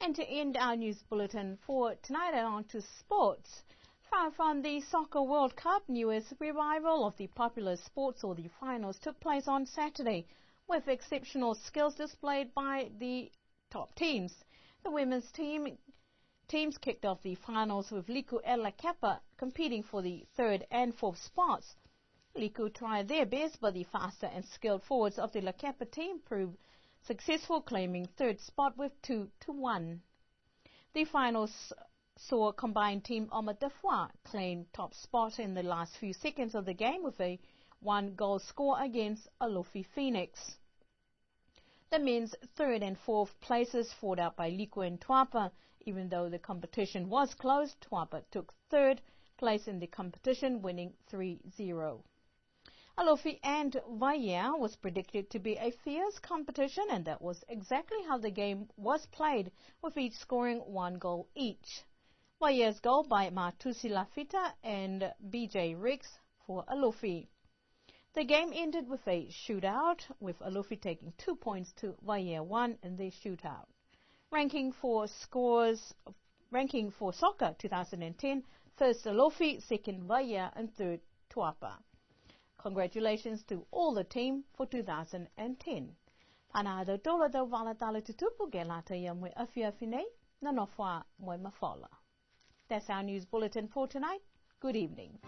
And to end our news bulletin for tonight and on to sports. From the Soccer World Cup, newest revival of the popular sports or the finals took place on Saturday with exceptional skills displayed by the top teams. The women's teams kicked off the finals with Liku and La Kepa competing for the third and fourth spots. Liku tried their best, but the faster and skilled forwards of the La Kepa team proved successful, claiming third spot with 2-1. The finals saw combined team Omadafwa claim top spot in the last few seconds of the game with a 1-goal score against Alofi Phoenix. The men's third and fourth places fought out by Liku and Tuapa. Even though the competition was close, Tuapa took third place in the competition, winning 3-0. Alofi and Vaia was predicted to be a fierce competition, and that was exactly how the game was played, with each scoring 1 goal each. Vaia's goal by Matusi Lafita and BJ Riggs for Alofi. The game ended with a shootout, with Alofi taking 2 points to Vaia 1 in the shootout. Ranking for Soccer 2010, first Alofi, second Vaia, and third Tuapa. Congratulations to all the team for 2010. Panado dola do valatala tutupu gelata yamwe afiafine nanofwa mwe mafola. That's our news bulletin for tonight. Good evening.